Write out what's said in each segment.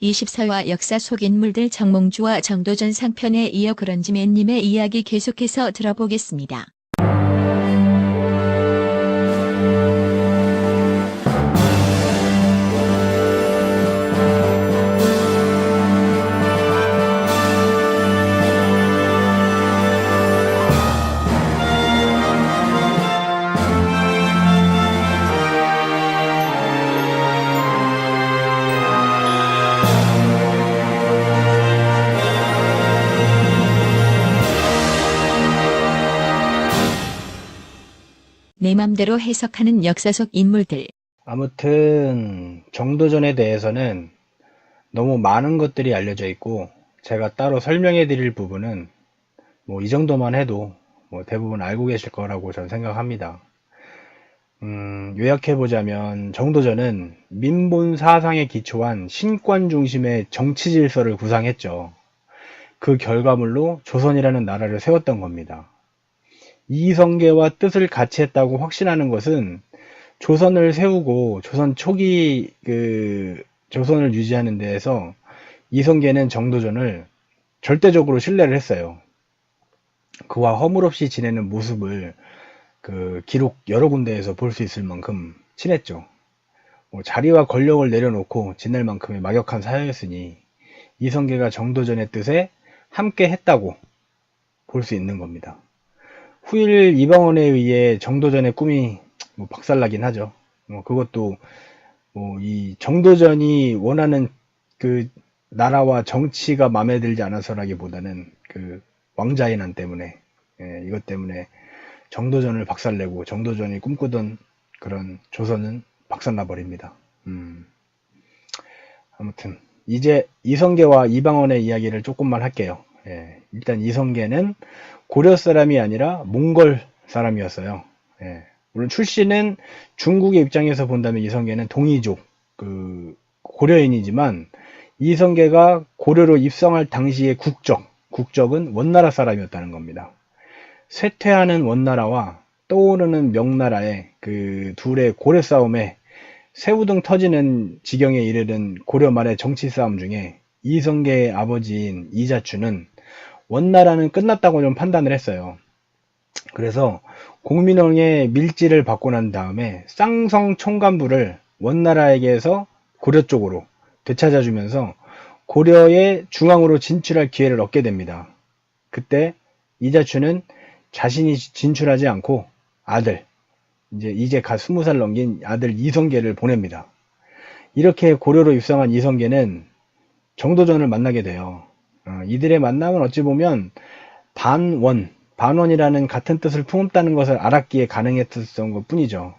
24화 역사 속 인물들 정몽주와 정도전 상편에 이어 그런지맨님의 이야기 계속해서 들어보겠습니다. 내 맘대로 해석하는 역사 속 인물들. 아무튼 정도전에 대해서는 너무 많은 것들이 알려져 있고 제가 따로 설명해 드릴 부분은 뭐 이 정도만 해도 뭐 대부분 알고 계실 거라고 저는 생각합니다. 요약해 보자면 정도전은 민본 사상에 기초한 신권 중심의 정치 질서를 구상했죠. 그 결과물로 조선이라는 나라를 세웠던 겁니다. 이성계와 뜻을 같이 했다고 확신하는 것은 조선을 세우고 조선 초기 조선을 유지하는 데에서 이성계는 정도전을 절대적으로 신뢰를 했어요. 그와 허물없이 지내는 모습을 기록 여러 군데에서 볼 수 있을 만큼 친했죠. 자리와 권력을 내려놓고 지낼 만큼의 막역한 사회였으니 이성계가 정도전의 뜻에 함께 했다고 볼 수 있는 겁니다. 후일 이방원에 의해 정도전의 꿈이 박살나긴 하죠. 그것도 이 정도전이 원하는 그 나라와 정치가 마음에 들지 않아서라기보다는 그 왕자의 난 때문에, 이것 때문에 정도전을 박살내고 정도전이 꿈꾸던 그런 조선은 박살나 버립니다. 아무튼 이제 이성계와 이방원의 이야기를 조금만 할게요. 일단 이성계는 고려 사람이 아니라 몽골 사람이었어요. 물론 출신은 중국의 입장에서 본다면 이성계는 동이족, 고려인이지만 이성계가 고려로 입성할 당시의 국적은 원나라 사람이었다는 겁니다. 쇠퇴하는 원나라와 떠오르는 명나라의 그 둘의 고려 싸움에 새우등 터지는 지경에 이르는 고려 말의 정치 싸움 중에 이성계의 아버지인 이자추는 원나라는 끝났다고 좀 판단을 했어요. 그래서 공민왕의 밀지를 받고 난 다음에 쌍성 총관부를 원나라에게서 고려 쪽으로 되찾아주면서 고려의 중앙으로 진출할 기회를 얻게 됩니다. 그때 이자추는 자신이 진출하지 않고 아들, 이제 갓 20살 넘긴 아들 이성계를 보냅니다. 이렇게 고려로 입성한 이성계는 정도전을 만나게 돼요. 이들의 만남은 어찌 보면 반원이라는 같은 뜻을 품었다는 것을 알았기에 가능했던 것 뿐이죠.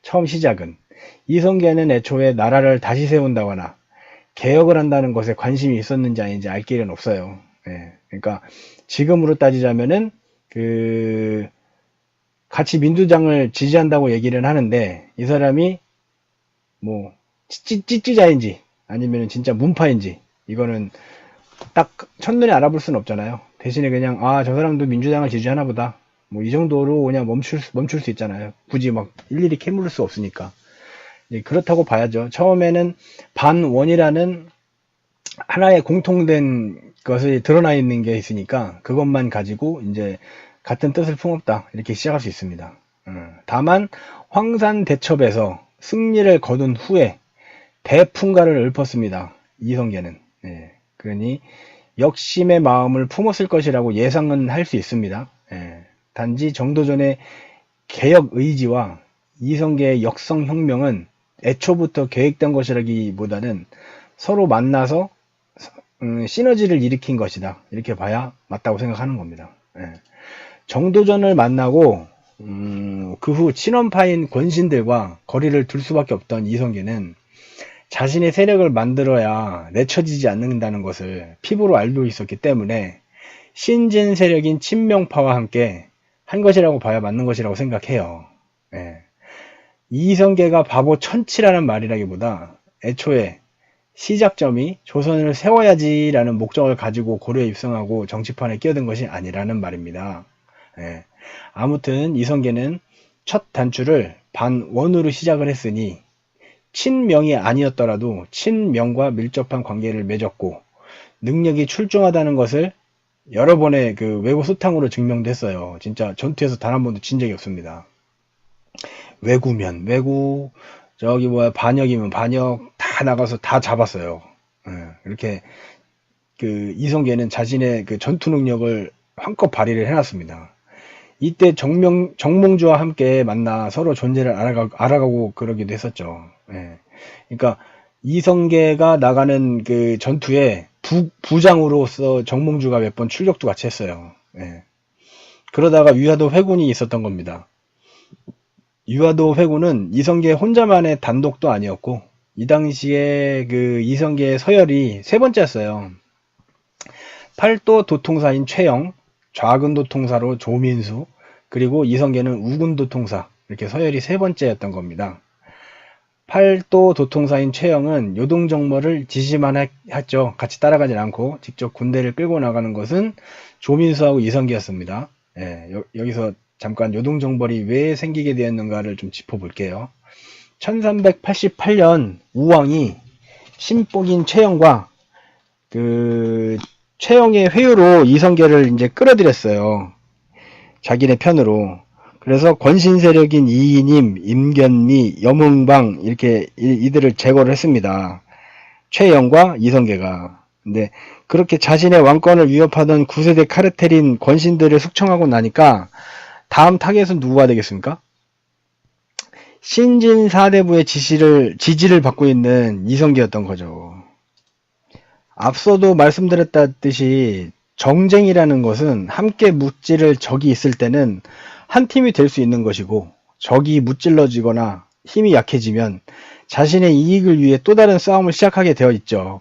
처음 시작은 이성계는 애초에 나라를 다시 세운다거나 개혁을 한다는 것에 관심이 있었는지 아닌지 알 길은 없어요. 그러니까 지금으로 따지자면은 같이 민주당을 지지한다고 얘기를 하는데 이 사람이 뭐 찌찌자인지 아니면 진짜 문파인지 이거는 딱 첫눈에 알아볼 수는 없잖아요. 대신에 그냥 저 사람도 민주당을 지지하나 보다 뭐 이 정도로 그냥 멈출 수 있잖아요. 굳이 막 일일이 캐물을 수 없으니까. 그렇다고 봐야죠. 처음에는 반원이라는 하나의 공통된 것이 드러나 있는 게 있으니까 그것만 가지고 이제 같은 뜻을 품었다 이렇게 시작할 수 있습니다. 다만 황산대첩에서 승리를 거둔 후에 대풍가를 읊었습니다. 이성계는. 그러니 역심의 마음을 품었을 것이라고 예상은 할 수 있습니다. 단지 정도전의 개혁 의지와 이성계의 역성혁명은 애초부터 계획된 것이라기보다는 서로 만나서 시너지를 일으킨 것이다 이렇게 봐야 맞다고 생각하는 겁니다. 정도전을 만나고 그 후 친원파인 권신들과 거리를 둘 수밖에 없던 이성계는 자신의 세력을 만들어야 내쳐지지 않는다는 것을 피부로 알고 있었기 때문에 신진 세력인 친명파와 함께 한 것이라고 봐야 맞는 것이라고 생각해요. 이성계가 바보 천치라는 말이라기보다 애초에 시작점이 조선을 세워야지라는 목적을 가지고 고려에 입성하고 정치판에 끼어든 것이 아니라는 말입니다. 아무튼 이성계는 첫 단추를 반원으로 시작을 했으니 친명이 아니었더라도 친명과 밀접한 관계를 맺었고 능력이 출중하다는 것을 여러 번의 그 외부 소탕으로 증명됐어요. 진짜 전투에서 단 한 번도 진 적이 없습니다. 외구면 외구, 저기 뭐야 반역이면 반역 다 나가서 다 잡았어요. 이렇게 그 이성계는 자신의 그 전투 능력을 한껏 발휘를 해놨습니다. 이때 정몽주와 함께 만나 서로 존재를 알아가고 그러기도 했었죠. 그러니까 이성계가 나가는 그 전투에 부장으로서 정몽주가 몇 번 출격도 같이 했어요. 그러다가 위화도 회군이 있었던 겁니다. 위화도 회군은 이성계 혼자만의 단독도 아니었고 이 당시에 그 이성계의 서열이 세 번째였어요. 팔도 도통사인 최영, 좌근 도통사로 조민수, 그리고 이성계는 우군 도통사, 이렇게 서열이 세 번째였던 겁니다. 팔도 도통사인 최영은 요동정머를 지시만 했죠. 같이 따라가진 않고 직접 군대를 끌고 나가는 것은 조민수하고 이성계였습니다. 여기서 잠깐 요동정벌이 왜 생기게 되었는가를 좀 짚어볼게요. 1388년 우왕이 신복인 최영과 그 최영의 회유로 이성계를 이제 끌어들였어요. 자기네 편으로. 그래서 권신 세력인 이이님, 임견미, 염흥방 이렇게 이들을 제거를 했습니다. 최영과 이성계가. 근데 그렇게 자신의 왕권을 위협하던 9세대 카르텔인 권신들을 숙청하고 나니까 다음 타겟은 누구가 되겠습니까? 신진 사대부의 지지를 받고 있는 이성계였던 거죠. 앞서도 말씀드렸다듯이 정쟁이라는 것은 함께 무찌를 적이 있을 때는 한 팀이 될 수 있는 것이고 적이 무찔러지거나 힘이 약해지면 자신의 이익을 위해 또 다른 싸움을 시작하게 되어 있죠.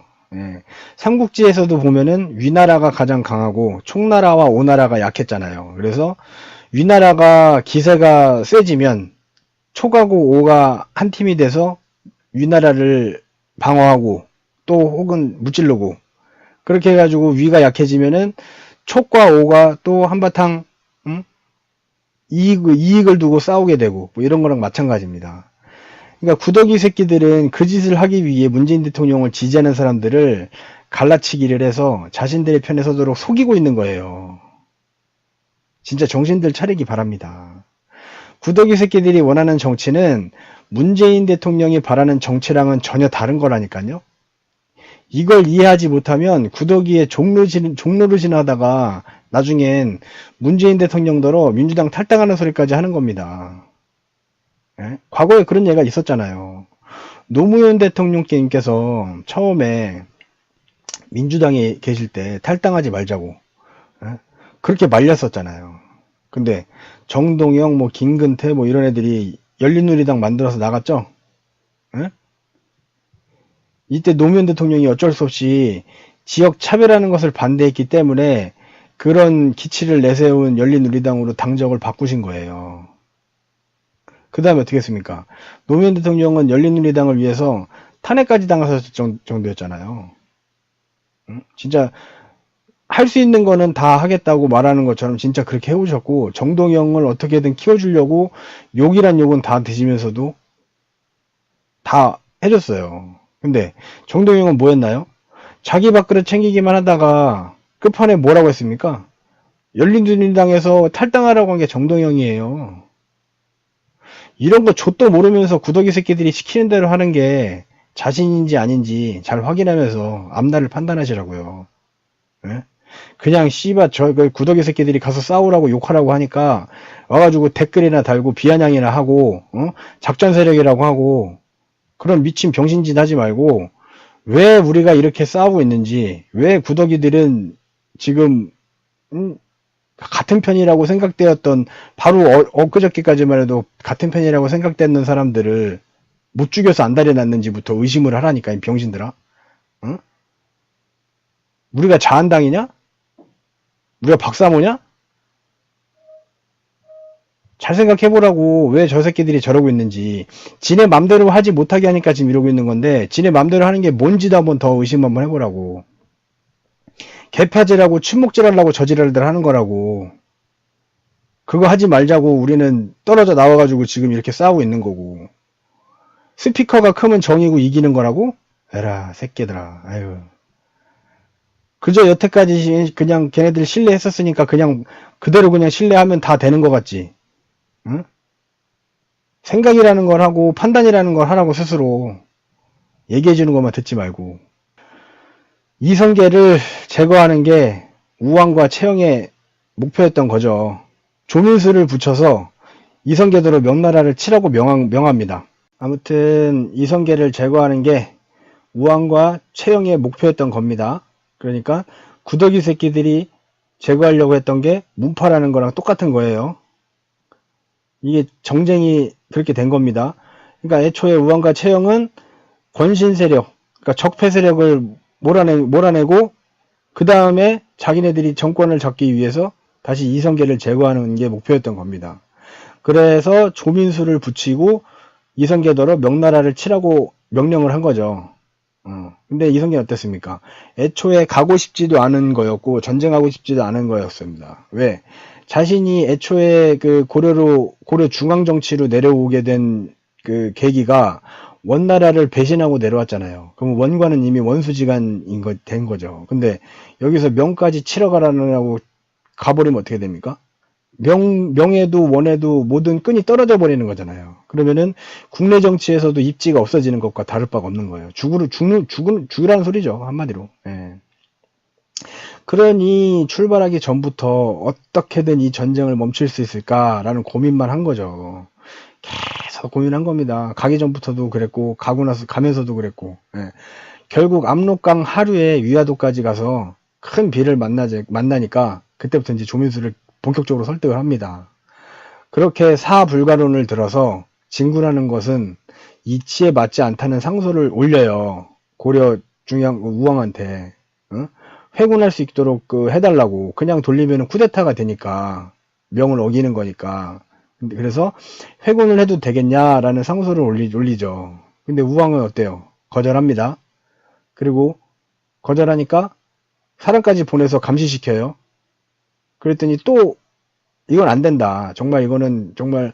삼국지에서도 보면은 위나라가 가장 강하고 총나라와 오나라가 약했잖아요. 그래서 위나라가 기세가 세지면 촉하고 오가 한 팀이 돼서 위나라를 방어하고 또 혹은 무찔르고 그렇게 해가지고 위가 약해지면은 촉과 오가 또 한바탕 이익을 두고 싸우게 되고 뭐 이런 거랑 마찬가지입니다. 그러니까 구더기 새끼들은 그 짓을 하기 위해 문재인 대통령을 지지하는 사람들을 갈라치기를 해서 자신들의 편에 서도록 속이고 있는 거예요. 진짜 정신들 차리기 바랍니다. 구더기 새끼들이 원하는 정치는 문재인 대통령이 바라는 정치랑은 전혀 다른 거라니까요. 이걸 이해하지 못하면 구더기에 종노릇이나 하다가 나중엔 문재인 대통령더러 민주당 탈당하는 소리까지 하는 겁니다. 과거에 그런 예가 있었잖아요. 노무현 대통령께서 처음에 민주당에 계실 때 탈당하지 말자고 그렇게 말렸었잖아요. 근데 정동영, 뭐 김근태 뭐 이런 애들이 열린우리당 만들어서 나갔죠. 이때 노무현 대통령이 어쩔 수 없이 지역 차별하는 것을 반대했기 때문에 그런 기치를 내세운 열린우리당으로 당적을 바꾸신 거예요. 그 다음에 어떻게 했습니까? 노무현 대통령은 열린우리당을 위해서 탄핵까지 당하셨을 정도였잖아요. 진짜 할 수 있는 거는 다 하겠다고 말하는 것처럼 진짜 그렇게 해오셨고 정동영을 어떻게든 키워주려고 욕이란 욕은 다 드시면서도 다 해줬어요. 근데 정동영은 뭐 했나요? 자기 밥그릇 챙기기만 하다가 끝판에 뭐라고 했습니까? 열린우리당에서 탈당하라고 한 게 정동영이에요. 이런 거 좆도 모르면서 구더기 새끼들이 시키는 대로 하는 게 자신인지 아닌지 잘 확인하면서 앞날을 판단하시라고요. 그냥 씨발 그 구더기 새끼들이 가서 싸우라고 욕하라고 하니까 와가지고 댓글이나 달고 비아냥이나 하고 작전 세력이라고 하고 그런 미친 병신짓 하지 말고 왜 우리가 이렇게 싸우고 있는지 왜 구더기들은 지금 같은 편이라고 생각되었던 바로 엊그저께까지만 해도 같은 편이라고 생각됐는 사람들을 못 죽여서 안달이 났는지부터 의심을 하라니까 이 병신들아. 우리가 자한당이냐? 우리가 박사모냐? 잘 생각해보라고. 왜 저 새끼들이 저러고 있는지. 지네 맘대로 하지 못하게 하니까 지금 이러고 있는 건데 지네 맘대로 하는 게 뭔지도 한번 더 의심 한번 해보라고. 개파질하고 침묵질하려고 저지랄들 하는 거라고. 그거 하지 말자고 우리는 떨어져 나와가지고 지금 이렇게 싸우고 있는 거고. 스피커가 크면 정이고 이기는 거라고? 에라, 새끼들아. 아유. 그저 여태까지 그냥 걔네들 신뢰했었으니까 그냥 그대로 그냥 신뢰하면 다 되는 것 같지. 응? 생각이라는 걸 하고 판단이라는 걸 하라고 스스로 얘기해주는 것만 듣지 말고. 이성계를 제거하는 게 우왕과 채영의 목표였던 거죠. 조민수를 붙여서 이성계대로 명나라를 치라고 명합니다. 아무튼 이성계를 제거하는 게 우왕과 채영의 목표였던 겁니다. 그러니까 구더기 새끼들이 제거하려고 했던 게 문파라는 거랑 똑같은 거예요. 이게 정쟁이 그렇게 된 겁니다. 그러니까 애초에 우왕과 채영은 권신 세력, 그러니까 적폐 세력을 몰아내고 그 다음에 자기네들이 정권을 잡기 위해서 다시 이성계를 제거하는 게 목표였던 겁니다. 그래서 조민수를 붙이고 이성계더러 명나라를 치라고 명령을 한 거죠. 근데 이성계는 어땠습니까? 애초에 가고 싶지도 않은 거였고 전쟁하고 싶지도 않은 거였습니다. 왜? 자신이 애초에 그 고려 중앙 정치로 내려오게 된 그 계기가 원나라를 배신하고 내려왔잖아요. 그럼 원과는 이미 원수지간인 된 거죠. 근데 여기서 명까지 치러 가라고 가버리면 어떻게 됩니까? 명에도 원에도 모든 끈이 떨어져 버리는 거잖아요. 그러면은 국내 정치에서도 입지가 없어지는 것과 다를 바가 없는 거예요. 죽으라는 소리죠. 한마디로. 예. 그러니 출발하기 전부터 어떻게든 이 전쟁을 멈출 수 있을까라는 고민만 한 거죠. 계속 고민한 겁니다. 가기 전부터도 그랬고 가고 나서 가면서도 그랬고. 예. 결국 압록강 하류에 위화도까지 가서 큰 비를 만나니까 그때부터 이제 조민수를 본격적으로 설득을 합니다. 그렇게 사불가론을 들어서 진군하는 것은 이치에 맞지 않다는 상소를 올려요. 고려 중앙 우왕한테. 회군할 수 있도록 해달라고. 그냥 돌리면 쿠데타가 되니까 명을 어기는 거니까. 그래서 회군을 해도 되겠냐라는 상소를 올리죠. 근데 우왕은 어때요? 거절합니다. 그리고 거절하니까 사람까지 보내서 감시시켜요. 그랬더니 또 이건 안 된다. 정말 이거는 정말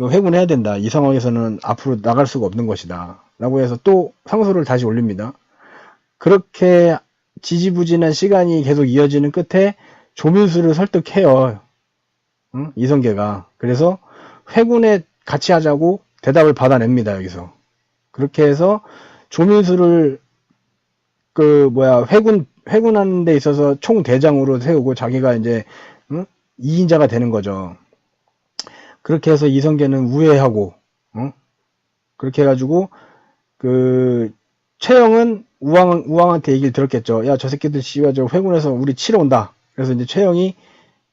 회군해야 된다. 이 상황에서는 앞으로 나갈 수가 없는 것이다. 라고 해서 또 상소를 다시 올립니다. 그렇게 지지부진한 시간이 계속 이어지는 끝에 조민수를 설득해요. 응? 이성계가. 그래서 회군에 같이 하자고 대답을 받아냅니다. 여기서. 그렇게 해서 조민수를 회군하는 데 있어서 총대장으로 세우고 자기가 이제 2인자가 되는 거죠. 그렇게 해서 이성계는 우회하고 그렇게 해가지고 최영은 우왕한테 얘기를 들었겠죠. 야, 저 새끼들 씨발 저 회군에서 우리 치러 온다. 그래서 이제 최영이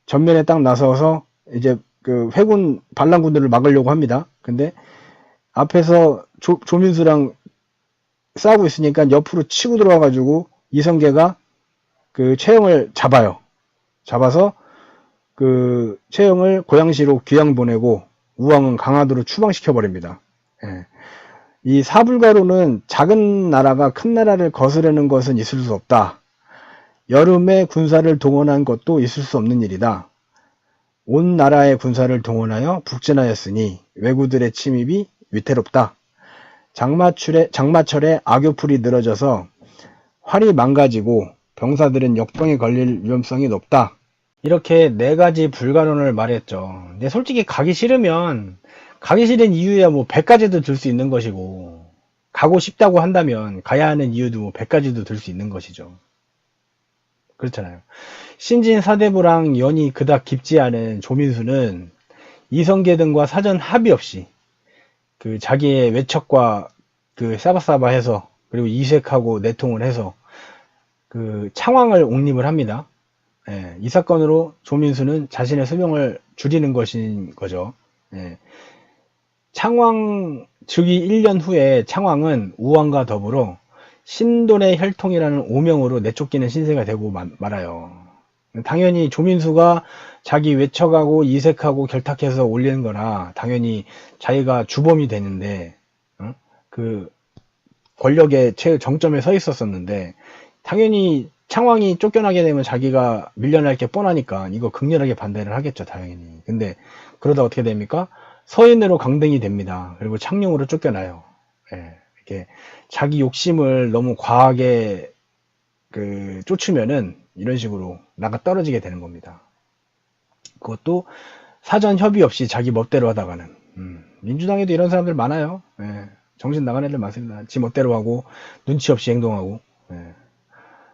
전면에 딱 나서서 이제 회군 반란군들을 막으려고 합니다. 근데 앞에서 조민수랑 싸우고 있으니까 옆으로 치고 들어와가지고 이성계가 최영을 잡아요. 잡아서 최영을 고양시로 귀양 보내고 우왕은 강화도로 추방시켜버립니다. 예. 이 사불가로는 작은 나라가 큰 나라를 거스르는 것은 있을 수 없다. 여름에 군사를 동원한 것도 있을 수 없는 일이다. 온 나라의 군사를 동원하여 북진하였으니 왜구들의 침입이 위태롭다. 장마철에 악요풀이 늘어져서 활이 망가지고 병사들은 역병에 걸릴 위험성이 높다. 이렇게 4가지 불가론을 말했죠. 근데 솔직히 가기 싫은 이유야 뭐 100가지도 들 수 있는 것이고, 가고 싶다고 한다면 가야 하는 이유도 뭐 100가지도 들 수 있는 것이죠. 그렇잖아요. 신진 사대부랑 연이 그닥 깊지 않은 조민수는 이성계 등과 사전 합의 없이 자기의 외척과 싸바싸바해서 그리고 이색하고 내통을 해서 창왕을 옹립을 합니다. 예, 이 사건으로 조민수는 자신의 수명을 줄이는 것인 거죠. 예. 창왕 즉위 1년 후에 창왕은 우왕과 더불어 신돈의 혈통이라는 오명으로 내쫓기는 신세가 되고 말아요. 당연히 조민수가 자기 외척하고 이색하고 결탁해서 올리는 거라 당연히 자기가 주범이 되는데 권력의 정점에 서 있었었는데 당연히 창왕이 쫓겨나게 되면 자기가 밀려날 게 뻔하니까 이거 극렬하게 반대를 하겠죠, 당연히. 근데 그러다 어떻게 됩니까? 서인으로 강등이 됩니다. 그리고 창룡으로 쫓겨나요. 예, 이렇게 자기 욕심을 너무 과하게 쫓으면은 이런 식으로 나가 떨어지게 되는 겁니다. 그것도 사전 협의 없이 자기 멋대로 하다가는. 민주당에도 이런 사람들 많아요. 예, 정신 나간 애들 많습니다. 지 멋대로 하고 눈치 없이 행동하고. 예.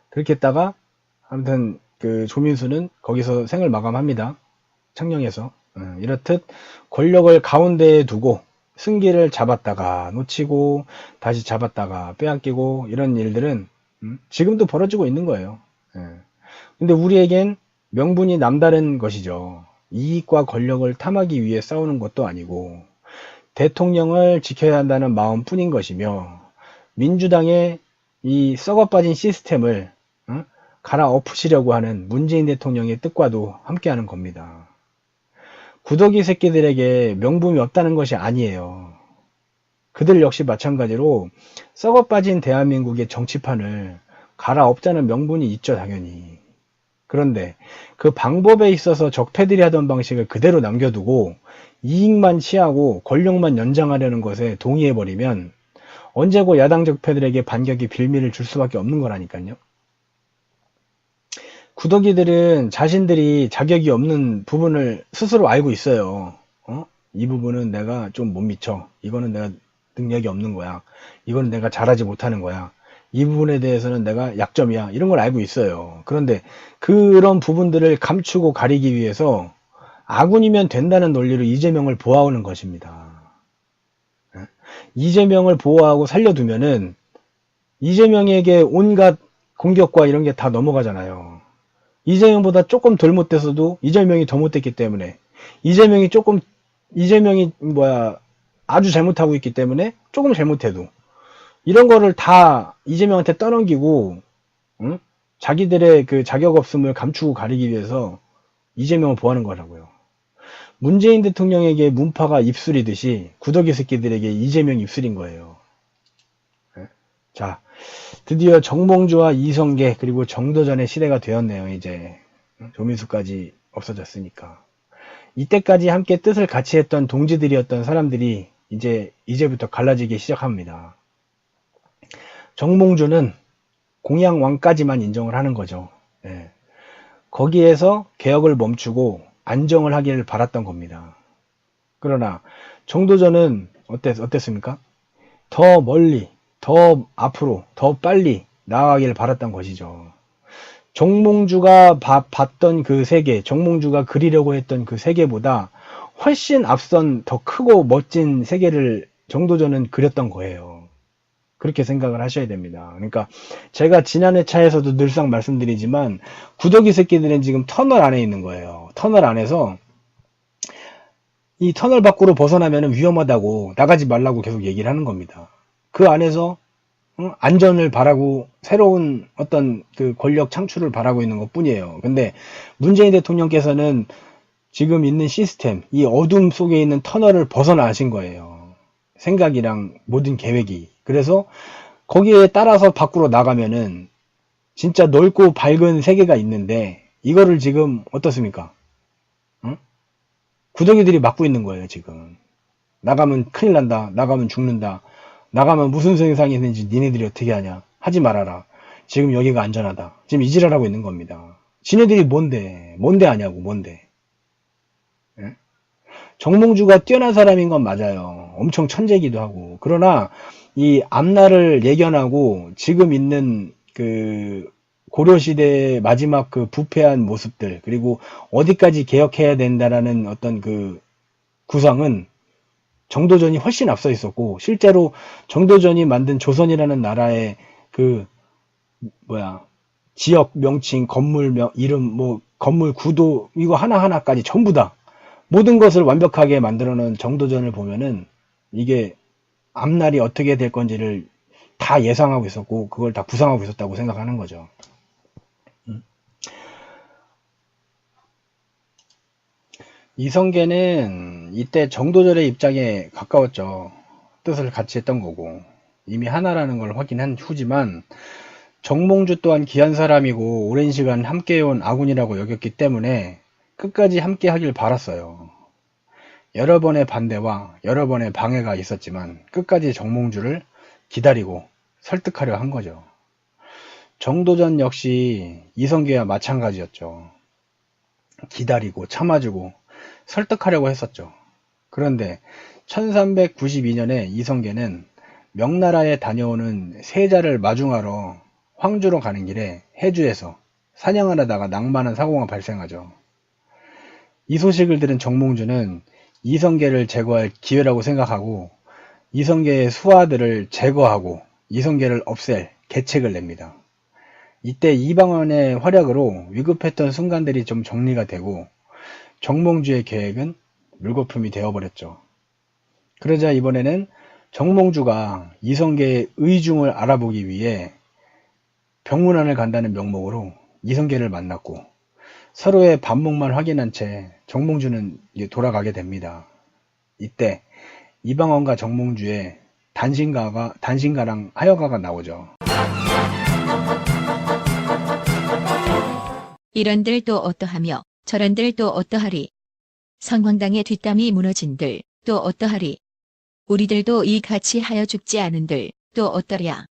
그렇게 했다가 아무튼 조민수는 거기서 생을 마감합니다. 창녕에서. 이렇듯 권력을 가운데에 두고 승기를 잡았다가 놓치고 다시 잡았다가 빼앗기고 이런 일들은 지금도 벌어지고 있는 거예요. 예. 근데 우리에겐 명분이 남다른 것이죠. 이익과 권력을 탐하기 위해 싸우는 것도 아니고 대통령을 지켜야 한다는 마음뿐인 것이며 민주당의 이 썩어빠진 시스템을 갈아엎으시려고 하는 문재인 대통령의 뜻과도 함께하는 겁니다. 구더기 새끼들에게 명분이 없다는 것이 아니에요. 그들 역시 마찬가지로 썩어빠진 대한민국의 정치판을 갈아엎자는 명분이 있죠, 당연히. 그런데 그 방법에 있어서 적폐들이 하던 방식을 그대로 남겨두고 이익만 취하고 권력만 연장하려는 것에 동의해버리면 언제고 야당 적폐들에게 반격의 빌미를 줄 수밖에 없는 거라니까요. 구더기들은 자신들이 자격이 없는 부분을 스스로 알고 있어요. 이 부분은 내가 좀 못 미쳐. 이거는 내가 능력이 없는 거야. 이거는 내가 잘하지 못하는 거야. 이 부분에 대해서는 내가 약점이야. 이런 걸 알고 있어요. 그런데 그런 부분들을 감추고 가리기 위해서 아군이면 된다는 논리로 이재명을 보호하는 것입니다. 이재명을 보호하고 살려두면은 이재명에게 온갖 공격과 이런 게 다 넘어가잖아요. 이재명보다 조금 덜 못됐어도 이재명이 더 못됐기 때문에 이재명이 아주 잘못하고 있기 때문에 조금 잘못해도 이런 거를 다 이재명한테 떠넘기고 자기들의 그 자격 없음을 감추고 가리기 위해서 이재명을 보호하는 거라고요. 문재인 대통령에게 문파가 입술이듯이 구더기 새끼들에게 이재명 입술인 거예요. 자, 드디어 정몽주와 이성계 그리고 정도전의 시대가 되었네요. 이제 조민수까지 없어졌으니까. 이때까지 함께 뜻을 같이 했던 동지들이었던 사람들이 이제부터 갈라지기 시작합니다. 정몽주는 공양왕까지만 인정을 하는 거죠. 예. 거기에서 개혁을 멈추고 안정을 하기를 바랐던 겁니다. 그러나 정도전은 어땠습니까? 더 멀리, 더 앞으로, 더 빨리 나아가기를 바랐던 것이죠. 정몽주가 봤던 그 세계, 정몽주가 그리려고 했던 그 세계보다 훨씬 앞선 더 크고 멋진 세계를 정도전은 그렸던 거예요. 그렇게 생각을 하셔야 됩니다. 그러니까 제가 지난 회차에서도 늘상 말씀드리지만 구더기 새끼들은 지금 터널 안에 있는 거예요. 터널 안에서 이 터널 밖으로 벗어나면 위험하다고 나가지 말라고 계속 얘기를 하는 겁니다. 그 안에서 안전을 바라고 새로운 어떤 그 권력 창출을 바라고 있는 것 뿐이에요. 근데 문재인 대통령께서는 지금 있는 시스템, 이 어둠 속에 있는 터널을 벗어나신 거예요. 생각이랑 모든 계획이. 그래서 거기에 따라서 밖으로 나가면은 진짜 넓고 밝은 세계가 있는데 이거를 지금 어떻습니까? 구더기들이 막고 있는 거예요, 지금. 나가면 큰일 난다. 나가면 죽는다. 나가면 무슨 세상이 있는지 니네들이 어떻게 하냐. 하지 말아라. 지금 여기가 안전하다. 지금 이지랄하고 있는 겁니다. 지네들이 뭔데 아냐고, 뭔데. 예? 정몽주가 뛰어난 사람인 건 맞아요. 엄청 천재기도 하고. 그러나 이 앞날을 예견하고 지금 있는 그 고려시대의 마지막 그 부패한 모습들, 그리고 어디까지 개혁해야 된다라는 어떤 그 구상은 정도전이 훨씬 앞서 있었고, 실제로 정도전이 만든 조선이라는 나라의 지역 명칭, 건물 이름, 건물 구도, 이거 하나하나까지 전부 다 모든 것을 완벽하게 만들어 놓은 정도전을 보면은 이게 앞날이 어떻게 될 건지를 다 예상하고 있었고, 그걸 다 구상하고 있었다고 생각하는 거죠. 이성계는 이때 정도전의 입장에 가까웠죠. 뜻을 같이 했던 거고 이미 하나라는 걸 확인한 후지만 정몽주 또한 귀한 사람이고 오랜 시간 함께해온 아군이라고 여겼기 때문에 끝까지 함께 하길 바랐어요. 여러 번의 반대와 여러 번의 방해가 있었지만 끝까지 정몽주를 기다리고 설득하려 한 거죠. 정도전 역시 이성계와 마찬가지였죠. 기다리고 참아주고 설득하려고 했었죠. 그런데 1392년에 이성계는 명나라에 다녀오는 세자를 마중하러 황주로 가는 길에 해주에서 사냥을 하다가 낭만한 사고가 발생하죠. 이 소식을 들은 정몽주는 이성계를 제거할 기회라고 생각하고 이성계의 수하들을 제거하고 이성계를 없앨 계책을 냅니다. 이때 이방원의 활약으로 위급했던 순간들이 좀 정리가 되고 정몽주의 계획은 물거품이 되어버렸죠. 그러자 이번에는 정몽주가 이성계의 의중을 알아보기 위해 병문안을 간다는 명목으로 이성계를 만났고 서로의 반목만 확인한 채 정몽주는 돌아가게 됩니다. 이때 이방원과 정몽주의 단신가랑 하여가가 나오죠. 이런들 또 어떠하며 저런들 또 어떠하리. 성황당의 뒷담이 무너진들 또 어떠하리. 우리들도 이 같이 하여 죽지 않은들 또 어떠랴.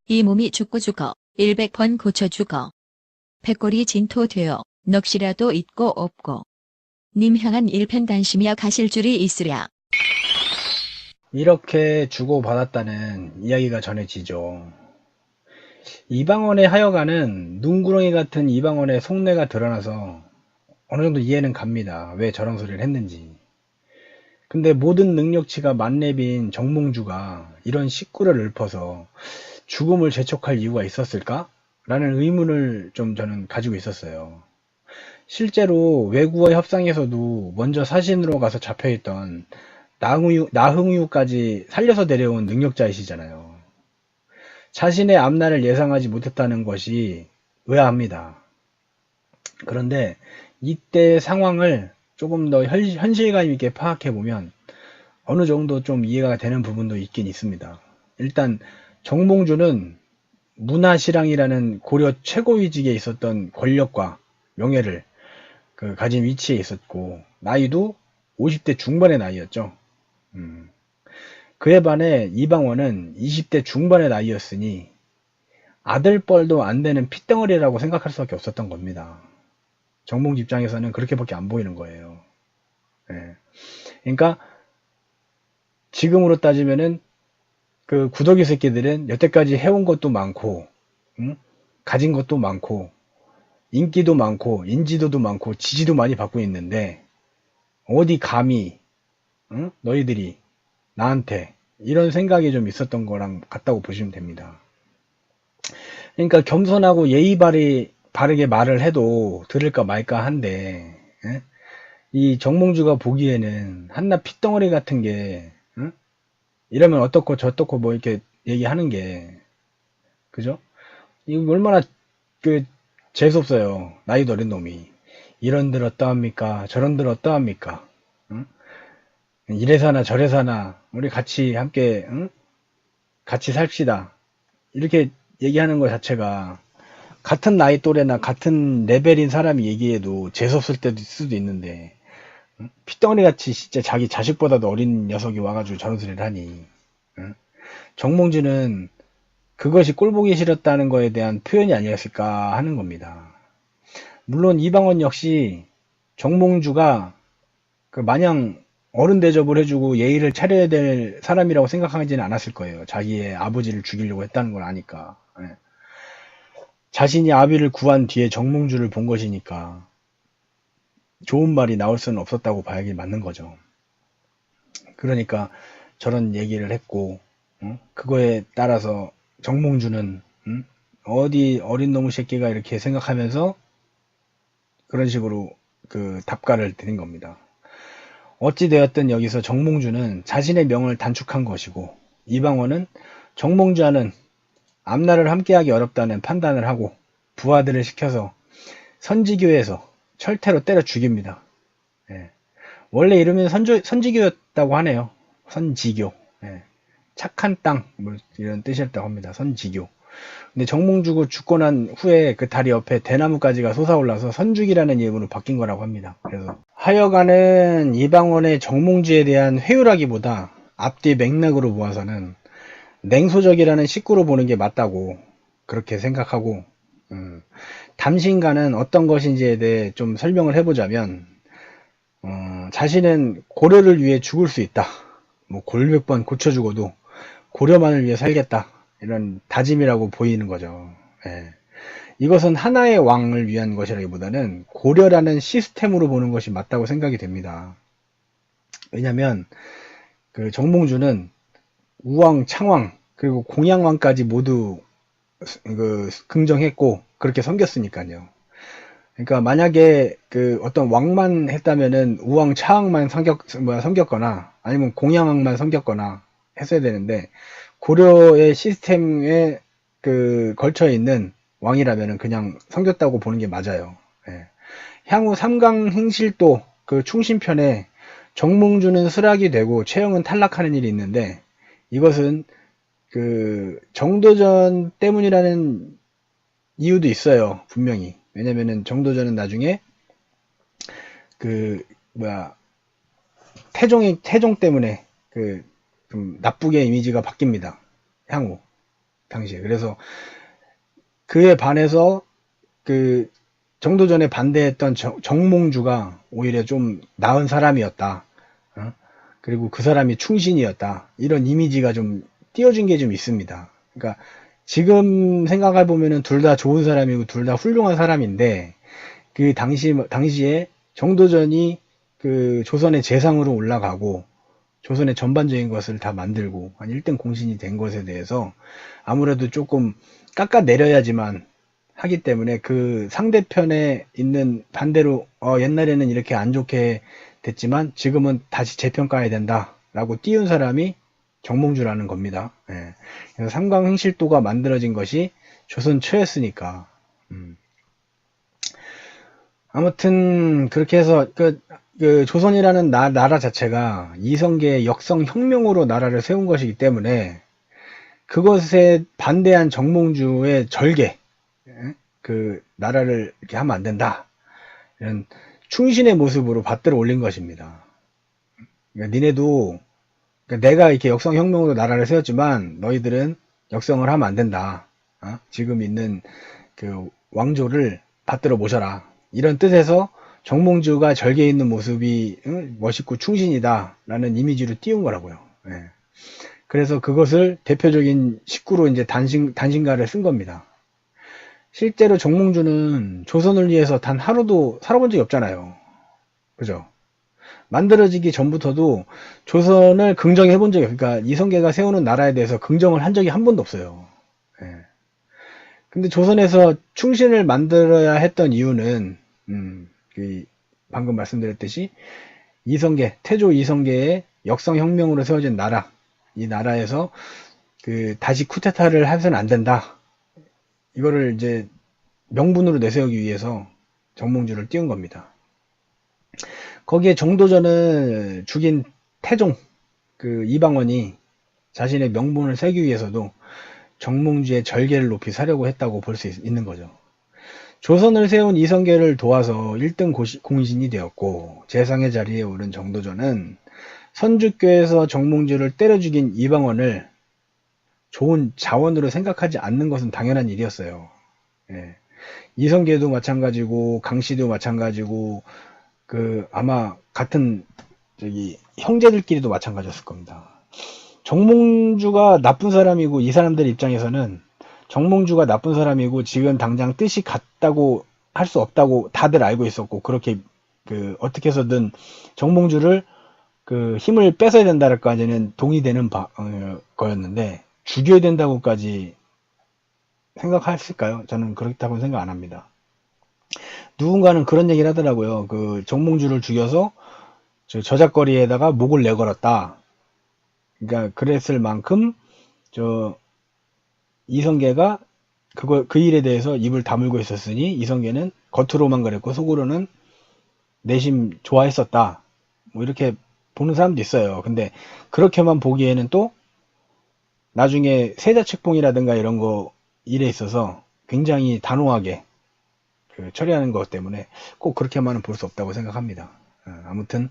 이 몸이 죽고 죽어 100번 고쳐 죽어. 백골이 진토되어 넋이라도 있고 없고. 님 향한 일편단심이야 가실 줄이 있으랴. 이렇게 주고받았다는 이야기가 전해지죠. 이방원의 하여가는 눈구렁이 같은 이방원의 속내가 드러나서 어느 정도 이해는 갑니다. 왜 저런 소리를 했는지. 근데 모든 능력치가 만렙인 정몽주가 이런 식구를 읊어서 죽음을 재촉할 이유가 있었을까? 라는 의문을 좀 저는 가지고 있었어요. 실제로 외구와 협상에서도 먼저 사신으로 가서 잡혀있던 나흥유까지 살려서 데려온 능력자이시잖아요. 자신의 앞날을 예상하지 못했다는 것이 의아합니다. 그런데 이때 상황을 조금 더 현실감 있게 파악해보면 어느 정도 좀 이해가 되는 부분도 있긴 있습니다. 일단 정몽주는 문하실랑이라는 고려 최고위직에 있었던 권력과 명예를 가진 위치에 있었고 나이도 50대 중반의 나이였죠. 그에 반해 이방원은 20대 중반의 나이였으니 아들뻘도 안 되는 핏덩어리라고 생각할 수밖에 없었던 겁니다. 정몽주 입장에서는 그렇게밖에 안 보이는 거예요. 예. 그러니까 지금으로 따지면은 그 구더기 새끼들은 여태까지 해온 것도 많고, 가진 것도 많고, 인기도 많고, 인지도도 많고, 지지도 많이 받고 있는데 어디 감히 너희들이 나한테 이런 생각이 좀 있었던 거랑 같다고 보시면 됩니다. 그러니까 겸손하고 예의 바르게 말을 해도 들을까 말까 한데 이 정몽주가 보기에는 한낱 핏덩어리 같은 게 이러면 어떻고 저떻고 뭐 이렇게 얘기하는 게 그죠? 이거 얼마나 재수없어요. 나이도 어린 놈이 이런들 어떠합니까? 저런들 어떠합니까? 이래사나 저래사나 우리 같이 함께 같이 삽시다 이렇게 얘기하는 것 자체가 같은 나이 또래나 같은 레벨인 사람이 얘기해도 재수없을 때도 있을 수도 있는데 핏덩어리 같이 진짜 자기 자식보다도 어린 녀석이 와가지고 저런 소리를 하니 정몽주는 그것이 꼴보기 싫었다는 거에 대한 표현이 아니었을까 하는 겁니다. 물론 이방원 역시 정몽주가 마냥 어른 대접을 해주고 예의를 차려야 될 사람이라고 생각하지는 않았을 거예요. 자기의 아버지를 죽이려고 했다는 걸 아니까. 자신이 아비를 구한 뒤에 정몽주를 본 것이니까 좋은 말이 나올 수는 없었다고 봐야기 맞는 거죠. 그러니까 저런 얘기를 했고 그거에 따라서 정몽주는 어디 어린 놈의 새끼가 이렇게 생각하면서 그런 식으로 답가를 드린 겁니다. 어찌되었든 여기서 정몽주는 자신의 명을 단축한 것이고 이방원은 정몽주와는 앞날을 함께하기 어렵다는 판단을 하고 부하들을 시켜서 선지교에서 철퇴로 때려 죽입니다. 예. 원래 이름은 선지교였다고 하네요. 선지교. 예. 착한 땅 뭐 이런 뜻이었다고 합니다. 선지교. 근데 정몽주가 죽고 난 후에 그 다리 옆에 대나무가지가 솟아올라서 선죽이라는 이름으로 바뀐 거라고 합니다. 그래서 하여간은 이방원의 정몽주에 대한 회유라기보다 앞뒤 맥락으로 보아서는 냉소적이라는 식구로 보는 게 맞다고 그렇게 생각하고, 담신가는 어떤 것인지에 대해 좀 설명을 해보자면, 자신은 고려를 위해 죽을 수 있다. 뭐 골몇 번 고쳐 죽어도 고려만을 위해 살겠다. 이런 다짐이라고 보이는 거죠. 예. 이것은 하나의 왕을 위한 것이라기보다는 고려라는 시스템으로 보는 것이 맞다고 생각이 됩니다. 왜냐면 그 정몽주는 우왕, 창왕, 그리고 공양왕까지 모두 긍정했고 그렇게 섬겼으니까요. 그러니까 만약에 그 어떤 왕만 했다면은 우왕, 차왕만 섬겼거나 아니면 공양왕만 섬겼거나 했어야 되는데 고려의 시스템에 그 걸쳐 있는 왕이라면은 그냥 섬겼다고 보는 게 맞아요. 예. 향후 삼강행실도 그 충신편에 정몽주는 수락이 되고 최영은 탈락하는 일이 있는데 이것은 그 정도전 때문이라는 이유도 있어요. 분명히. 왜냐면은 정도전은 나중에 그 뭐야 태종 때문에 그 좀 나쁘게 이미지가 바뀝니다. 향후 당시에. 그래서 그에 반해서 그 정도전에 반대했던 정몽주가 오히려 좀 나은 사람이었다. 그리고 그 사람이 충신이었다. 이런 이미지가 좀 띄어진 게 좀 있습니다. 그러니까 지금 생각해 보면은 둘 다 좋은 사람이고 둘 다 훌륭한 사람인데 그 당시에 정도전이 그 조선의 재상으로 올라가고 조선의 전반적인 것을 다 만들고 한 1등 공신이 된 것에 대해서 아무래도 조금 깎아내려야지만 하기 때문에 그 상대편에 있는 반대로 옛날에는 이렇게 안 좋게 됐지만 지금은 다시 재평가해야 된다라고 띄운 사람이 정몽주라는 겁니다. 예. 그래서 삼강행실도가 만들어진 것이 조선 초였으니까. 아무튼 그렇게 해서 그 조선이라는 나라 자체가 이성계의 역성혁명으로 나라를 세운 것이기 때문에 그것에 반대한 정몽주의 절개, 그 나라를 이렇게 하면 안 된다. 이런 충신의 모습으로 받들어 올린 것입니다. 그러니까 니네도 그러니까 내가 이렇게 역성혁명으로 나라를 세웠지만 너희들은 역성을 하면 안 된다. 지금 있는 그 왕조를 받들어 모셔라. 이런 뜻에서 정몽주가 절개 있는 모습이 멋있고 충신이다 라는 이미지로 띄운 거라고요. 예. 그래서 그것을 대표적인 식구로 이제 단신가를 쓴 겁니다. 실제로 정몽주는 조선을 위해서 단 하루도 살아본 적이 없잖아요. 그죠? 만들어지기 전부터도 조선을 긍정해 본 적이, 그러니까 이성계가 세우는 나라에 대해서 긍정을 한 적이 한 번도 없어요. 예. 근데 조선에서 충신을 만들어야 했던 이유는, 방금 말씀드렸듯이 태조 이성계의 역성혁명으로 세워진 나라, 이 나라에서 다시 쿠데타를 해서는 안 된다. 이거를 이제 명분으로 내세우기 위해서 정몽주를 띄운 겁니다. 거기에 정도전을 죽인 태종, 그 이방원이 자신의 명분을 세기 위해서도 정몽주의 절개를 높이 사려고 했다고 볼 수 있는 거죠. 조선을 세운 이성계를 도와서 1등 공신이 되었고 재상의 자리에 오른 정도전은 선주교에서 정몽주를 때려 죽인 이방원을 좋은 자원으로 생각하지 않는 것은 당연한 일이었어요. 예. 이성계도 마찬가지고 강씨도 마찬가지고 아마 같은 형제들끼리도 마찬가지였을 겁니다. 정몽주가 나쁜 사람이고 이 사람들 입장에서는 정몽주가 나쁜 사람이고 지금 당장 뜻이 같다고 할 수 없다고 다들 알고 있었고 그렇게 어떻게 해서든 정몽주를 힘을 뺏어야 된다까지는 동의되는 거였는데 죽여야 된다고까지 생각했을까요? 저는 그렇다고 생각 안 합니다. 누군가는 그런 얘기를 하더라고요. 정몽주를 죽여서 저작거리에다가 목을 내걸었다. 그러니까 그랬을 만큼 이성계가 그 일에 대해서 입을 다물고 있었으니 이성계는 겉으로만 그랬고 속으로는 내심 좋아했었다. 뭐 이렇게 보는 사람도 있어요. 근데 그렇게만 보기에는 또 나중에 세자책봉이라든가 이런 거 일에 있어서 굉장히 단호하게 처리하는 것 때문에 꼭 그렇게만은 볼 수 없다고 생각합니다. 아무튼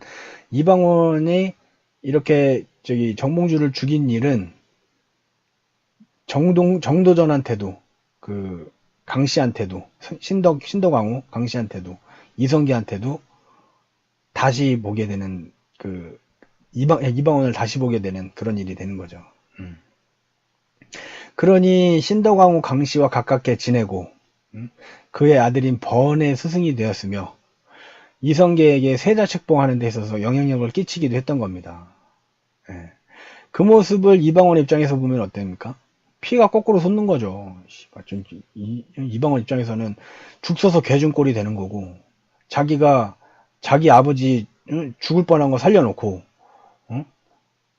이방원이 이렇게 정몽주를 죽인 일은 정도전한테도, 그, 강씨한테도, 신덕왕후 강씨한테도, 이성계한테도 다시 보게 되는, 그, 이방원을 다시 보게 되는 그런 일이 되는 거죠. 그러니 신덕왕후 강씨와 가깝게 지내고, 그의 아들인 번의 스승이 되었으며, 이성계에게 세자 책봉하는 데 있어서 영향력을 끼치기도 했던 겁니다. 예. 그 모습을 이방원 입장에서 보면 어땠습니까? 피가 거꾸로 솟는 거죠. 이방원 입장에서는 죽 서서 개준 꼴이 되는 거고, 자기가 자기 아버지 죽을 뻔한 거 살려놓고,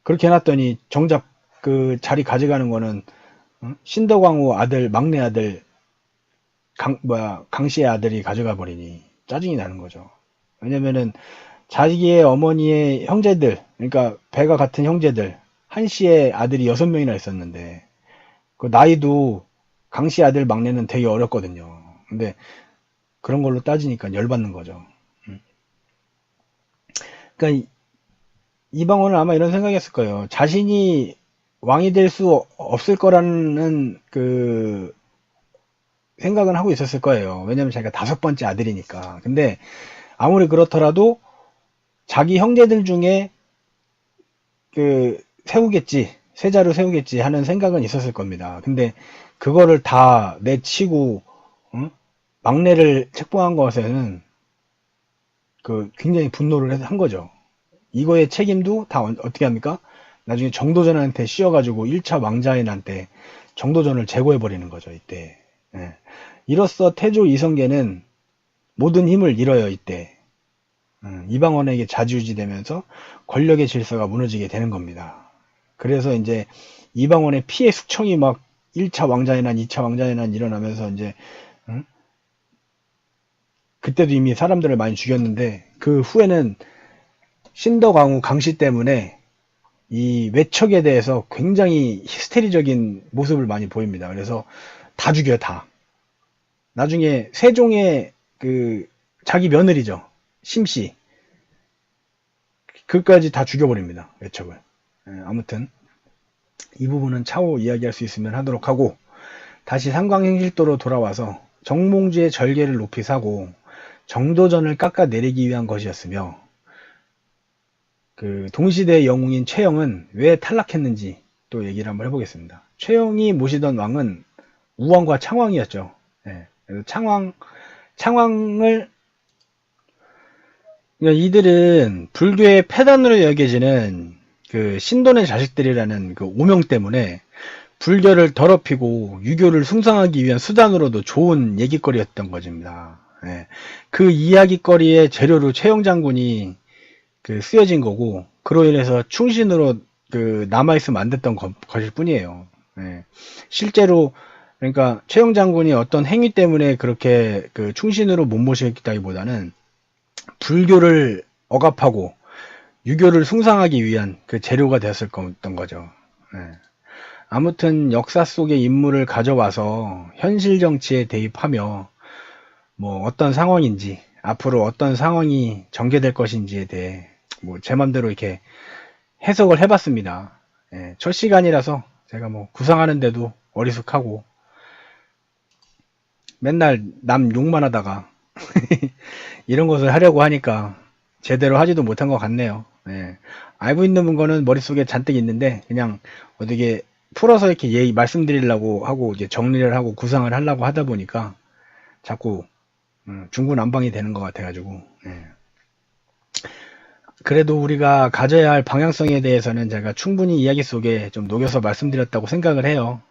그렇게 해놨더니 정작 그 자리 가져가는 거는 신덕왕후 아들, 막내 아들, 강씨의 아들이 가져가 버리니 짜증이 나는 거죠. 왜냐면은 자기의 어머니의 형제들, 그러니까 배가 같은 형제들, 한씨의 아들이 6명이나 있었는데, 그 나이도 강씨 아들 막내는 되게 어렸거든요. 근데 그런 걸로 따지니까 열받는 거죠. 그러니까 이방원은 아마 이런 생각이었을 거예요. 자신이 왕이 될 수 없을 거라는 그 생각은 하고 있었을 거예요. 왜냐면 자기가 5번째 아들이니까. 근데 아무리 그렇더라도 자기 형제들 중에 그 세우겠지, 세자로 세우겠지 하는 생각은 있었을 겁니다. 근데 그거를 다 내치고 막내를 책봉한 것에는 그 굉장히 분노를 한 거죠. 이거의 책임도 다 어떻게 합니까? 나중에 정도전한테 씌워가지고 1차 왕자인한테 정도전을 제거해버리는 거죠, 이때. 예. 이로써 태조 이성계는 모든 힘을 잃어요, 이때. 이방원에게 좌지우지되면서 권력의 질서가 무너지게 되는 겁니다. 그래서 이제 이방원의 피해 숙청이 막 1차 왕자의 난, 2차 왕자의 난 일어나면서 이제 그때도 이미 사람들을 많이 죽였는데 그 후에는 신덕왕후 강씨 때문에 이 외척에 대해서 굉장히 히스테리적인 모습을 많이 보입니다. 그래서 다 죽여요, 다. 나중에 세종의 그 자기 며느리죠, 심씨, 그까지 다 죽여버립니다, 외척을. 아무튼 이 부분은 차후 이야기할 수 있으면 하도록 하고, 다시 상광행실도로 돌아와서 정몽주의 절개를 높이 사고 정도전을 깎아내리기 위한 것이었으며, 그 동시대의 영웅인 최영은 왜 탈락했는지 또 얘기를 한번 해보겠습니다. 최영이 모시던 왕은 우왕과 창왕이었죠. 그래서 창왕을, 그러니까 이들은 불교의 폐단으로 여겨지는 그 신돈의 자식들이라는 그 오명 때문에 불교를 더럽히고 유교를 숭상하기 위한 수단으로도 좋은 얘기거리였던 것입니다. 그 이야기거리의 재료로 최영 장군이 그 쓰여진 거고, 그로 인해서 충신으로 그 남아있으면 안 됐던 것일 뿐이에요. 실제로 그러니까 최영 장군이 어떤 행위 때문에 그렇게 그 충신으로 못 모시겠다기보다는 불교를 억압하고 유교를 숭상하기 위한 그 재료가 되었던 거죠. 아무튼 역사 속의 인물을 가져와서 현실 정치에 대입하며 뭐 어떤 상황인지, 앞으로 어떤 상황이 전개될 것인지에 대해 뭐 제 맘대로 이렇게 해석을 해봤습니다. 첫 시간이라서 제가 뭐 구상하는데도 어리숙하고 맨날 남 욕만 하다가 이런 것을 하려고 하니까 제대로 하지도 못한 것 같네요. 알고 있는 거는 머릿속에 잔뜩 있는데 그냥 어떻게 풀어서 이렇게 말씀드리려고 하고 이제 정리를 하고 구상을 하려고 하다 보니까 자꾸 중구난방이 되는 것 같아가지고, 그래도 우리가 가져야 할 방향성에 대해서는 제가 충분히 이야기 속에 좀 녹여서 말씀드렸다고 생각을 해요.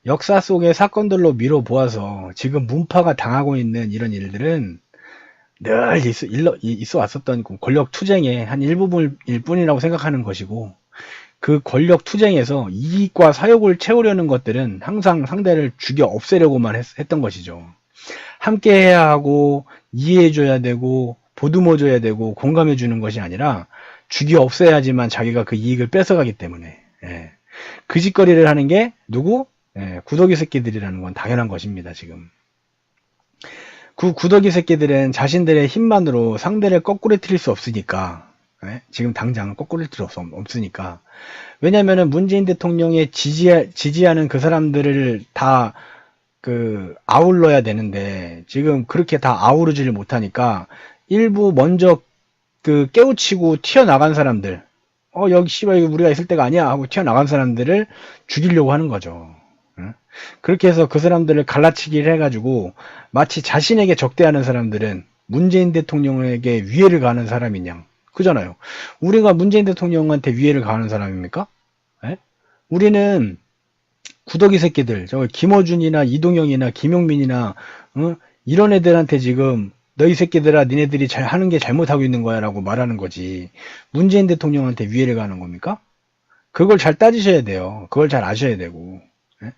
역사 속의 사건들로 미뤄보아서 지금 문파가 당하고 있는 이런 일들은 늘 있어 왔었던 권력 투쟁의 한 일부분일 뿐이라고 생각하는 것이고, 그 권력 투쟁에서 이익과 사욕을 채우려는 것들은 항상 상대를 죽여 없애려고만 했던 것이죠. 함께 해야 하고 이해해줘야 되고 보듬어줘야 되고 공감해주는 것이 아니라 죽여 없애야지만 자기가 그 이익을 뺏어가기 때문에 그 짓거리를 하는 게 누구? 구더기 새끼들이라는 건 당연한 것입니다. 지금 그 구더기 새끼들은 자신들의 힘만으로 상대를 거꾸로 틀릴 수 없으니까 예? 지금 당장 거꾸릴 필요 없으니까. 왜냐면은 문재인 대통령의 지지하는 그 사람들을 다 아울러야 되는데, 지금 그렇게 다 아우르지를 못하니까, 일부 먼저 깨우치고 튀어나간 사람들, 여기 씨발 이거 우리가 있을 때가 아니야 하고 튀어나간 사람들을 죽이려고 하는 거죠. 응? 그렇게 해서 그 사람들을 갈라치기를 해가지고 마치 자신에게 적대하는 사람들은 문재인 대통령에게 위해를 가하는 사람이냐, 그잖아요. 우리가 문재인 대통령한테 위해를 가하는 사람입니까? 예? 우리는 구더기 새끼들, 저 김어준이나 이동영이나 김용민이나 이런 애들한테 지금 너희 새끼들아 니네들이 잘 하는 게 잘못하고 있는 거야 라고 말하는 거지, 문재인 대통령한테 위해를 가는 겁니까? 그걸 잘 따지셔야 돼요. 그걸 잘 아셔야 되고. 예?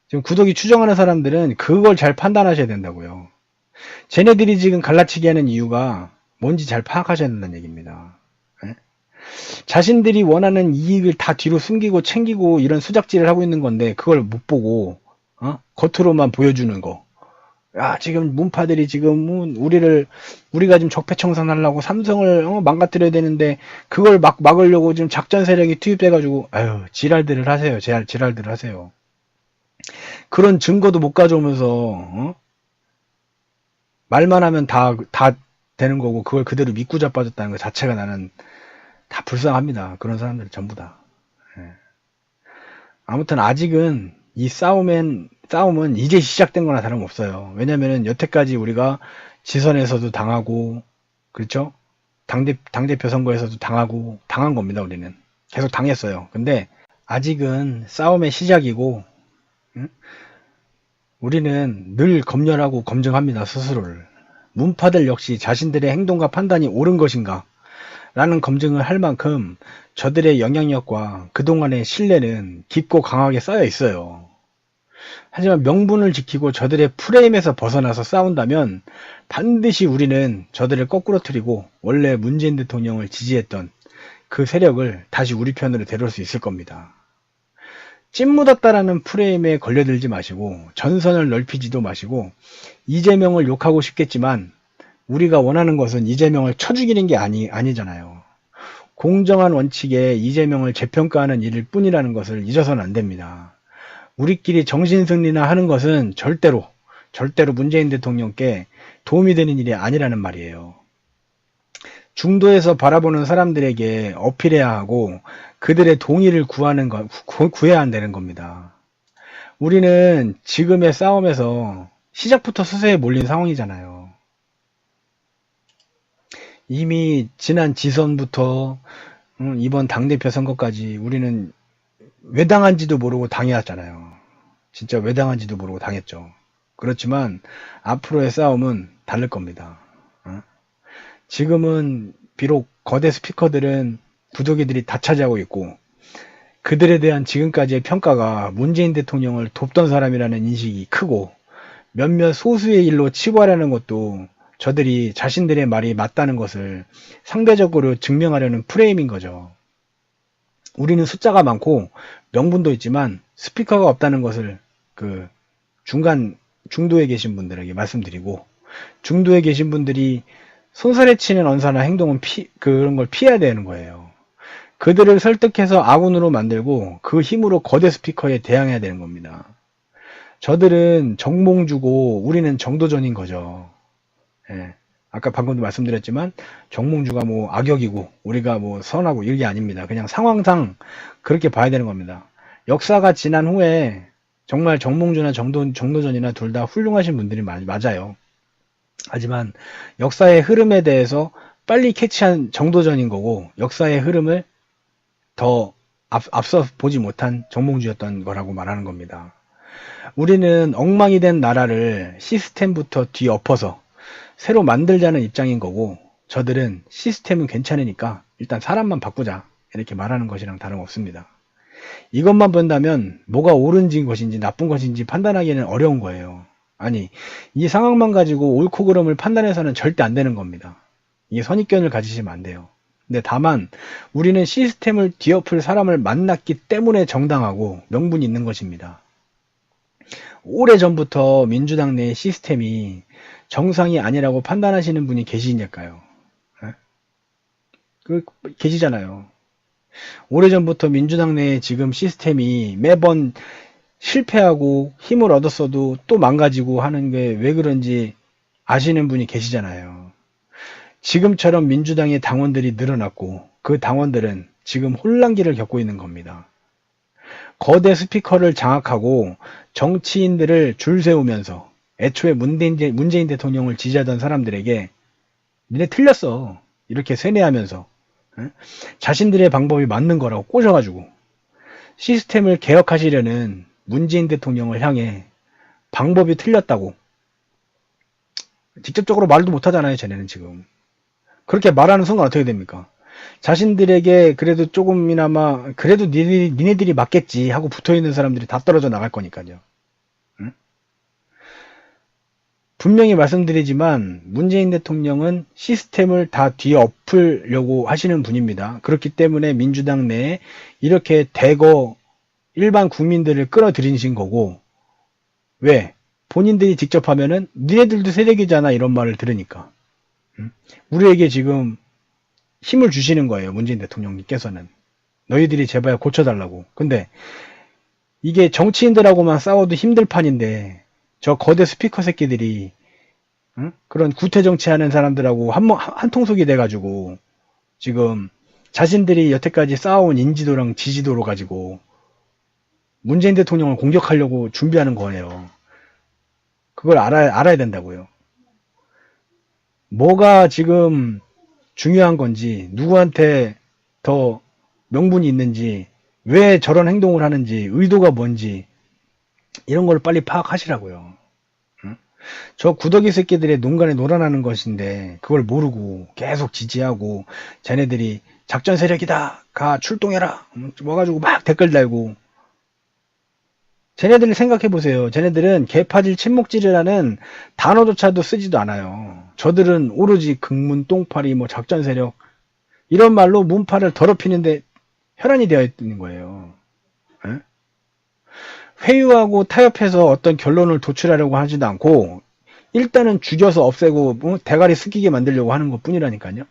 지금 구더기 추정하는 사람들은 그걸 잘 판단하셔야 된다고요. 쟤네들이 지금 갈라치기 하는 이유가 뭔지 잘 파악하셔야 된다는 얘기입니다. 예? 자신들이 원하는 이익을 다 뒤로 숨기고 챙기고 이런 수작질을 하고 있는 건데, 그걸 못 보고 겉으로만 보여주는 거. 야, 지금 문파들이 지금 우리가 지금 적폐청산하려고 삼성을 망가뜨려야 되는데, 그걸 막으려고 지금 작전 세력이 투입돼가지고, 아유, 지랄들을 하세요. 지랄들을 하세요. 그런 증거도 못 가져오면서 말만 하면 다 되는 거고, 그걸 그대로 믿고 자빠졌다는 것 자체가 나는 다 불쌍합니다. 그런 사람들 전부 다. 예. 아무튼 아직은 이 싸움은 이제 시작된 거나 다름없어요. 왜냐면은 여태까지 우리가 지선에서도 당하고, 그렇죠? 당대표 선거에서도 당한 겁니다. 우리는 계속 당했어요. 근데 아직은 싸움의 시작이고, 응? 우리는 늘 검열하고 검증합니다. 스스로를. 문파들 역시 자신들의 행동과 판단이 옳은 것인가 라는 검증을 할 만큼 저들의 영향력과 그동안의 신뢰는 깊고 강하게 쌓여 있어요. 하지만 명분을 지키고 저들의 프레임에서 벗어나서 싸운다면 반드시 우리는 저들을 거꾸로 트리고 원래 문재인 대통령을 지지했던 그 세력을 다시 우리 편으로 데려올 수 있을 겁니다. 찐 묻었다라는 프레임에 걸려들지 마시고, 전선을 넓히지도 마시고, 이재명을 욕하고 싶겠지만 우리가 원하는 것은 이재명을 쳐 죽이는 게 아니잖아요. 공정한 원칙에 이재명을 재평가하는 일일 뿐이라는 것을 잊어서는 안 됩니다. 우리끼리 정신승리나 하는 것은 절대로 문재인 대통령께 도움이 되는 일이 아니라는 말이에요. 중도에서 바라보는 사람들에게 어필해야 하고 그들의 동의를 구해야 한다는 겁니다. 우리는 지금의 싸움에서 시작부터 수세에 몰린 상황이잖아요. 이미 지난 지선부터 이번 당대표 선거까지 우리는 왜 당한지도 모르고 당해왔잖아요. 진짜 왜 당한지도 모르고 당했죠. 그렇지만 앞으로의 싸움은 다를 겁니다. 지금은 비록 거대 스피커들은 부조기들이 다 차지하고 있고, 그들에 대한 지금까지의 평가가 문재인 대통령을 돕던 사람이라는 인식이 크고, 몇몇 소수의 일로 치부하려는 것도 저들이 자신들의 말이 맞다는 것을 상대적으로 증명하려는 프레임인 거죠. 우리는 숫자가 많고 명분도 있지만 스피커가 없다는 것을 중도에 계신 분들에게 말씀드리고, 중도에 계신 분들이 손살에 치는 언사나 행동은 그런 걸 피해야 되는 거예요. 그들을 설득해서 아군으로 만들고 그 힘으로 거대 스피커에 대항해야 되는 겁니다. 저들은 정몽주고 우리는 정도전인 거죠. 예. 아까 방금도 말씀드렸지만 정몽주가 뭐 악역이고 우리가 뭐 선하고 이게 아닙니다. 그냥 상황상 그렇게 봐야 되는 겁니다. 역사가 지난 후에 정말 정몽주나 정도전이나 둘 다 훌륭하신 분들이 맞아요. 하지만 역사의 흐름에 대해서 빨리 캐치한 정도전인 거고, 역사의 흐름을 더 앞서 보지 못한 정몽주였던 거라고 말하는 겁니다. 우리는 엉망이 된 나라를 시스템부터 뒤엎어서 새로 만들자는 입장인 거고, 저들은 시스템은 괜찮으니까 일단 사람만 바꾸자 이렇게 말하는 것이랑 다름없습니다. 이것만 본다면 뭐가 옳은 것인지 나쁜 것인지 판단하기는 어려운 거예요. 아니, 이 상황만 가지고 옳고 그름을 판단해서는 절대 안 되는 겁니다. 이게 선입견을 가지시면 안 돼요. 근데 다만 우리는 시스템을 뒤엎을 사람을 만났기 때문에 정당하고 명분이 있는 것입니다. 오래전부터 민주당 내 시스템이 정상이 아니라고 판단하시는 분이 계시니까요. 계시잖아요. 오래전부터 민주당 내에 지금 시스템이 매번 실패하고 힘을 얻었어도 또 망가지고 하는 게 왜 그런지 아시는 분이 계시잖아요. 지금처럼 민주당의 당원들이 늘어났고 그 당원들은 지금 혼란기를 겪고 있는 겁니다. 거대 스피커를 장악하고 정치인들을 줄 세우면서 애초에 문재인 대통령을 지지하던 사람들에게 니네 틀렸어. 이렇게 세뇌하면서 자신들의 방법이 맞는 거라고 꼬셔가지고 시스템을 개혁하시려는 문재인 대통령을 향해 방법이 틀렸다고 직접적으로 말도 못하잖아요. 쟤네는 지금. 그렇게 말하는 순간 어떻게 됩니까? 자신들에게 그래도 조금이나마 그래도 니네들이 맞겠지 하고 붙어있는 사람들이 다 떨어져 나갈 거니까요. 응? 분명히 말씀드리지만 문재인 대통령은 시스템을 다 뒤엎으려고 하시는 분입니다. 그렇기 때문에 민주당 내에 이렇게 대거 일반 국민들을 끌어들이신 거고, 왜? 본인들이 직접 하면은 니네들도 세력이잖아 이런 말을 들으니까. 우리에게 지금 힘을 주시는 거예요. 문재인 대통령님께서는. 너희들이 제발 고쳐달라고. 근데 이게 정치인들하고만 싸워도 힘들 판인데 저 거대 스피커 새끼들이 그런 구태 정치하는 사람들하고 한 통속이 돼가지고 지금 자신들이 여태까지 쌓아온 인지도랑 지지도로 가지고 문재인 대통령을 공격하려고 준비하는 거예요. 그걸 알아야 된다고요. 뭐가 지금 중요한 건지, 누구한테 더 명분이 있는지, 왜 저런 행동을 하는지, 의도가 뭔지, 이런 걸 빨리 파악하시라고요. 저 구더기 새끼들의 농간에 놀아나는 것인데, 그걸 모르고 계속 지지하고, 쟤네들이 작전 세력이다! 가, 출동해라! 와가지고 막 댓글 달고, 쟤네들을 생각해보세요. 쟤네들은 개파질 침묵질이라는 단어조차도 쓰지도 않아요. 저들은 오로지 극문, 똥파리, 뭐 작전 세력 이런 말로 문파를 더럽히는데 혈안이 되어 있는 거예요. 에? 회유하고 타협해서 어떤 결론을 도출하려고 하지도 않고 일단은 죽여서 없애고 뭐 대가리 숙이게 만들려고 하는 것 뿐이라니까요.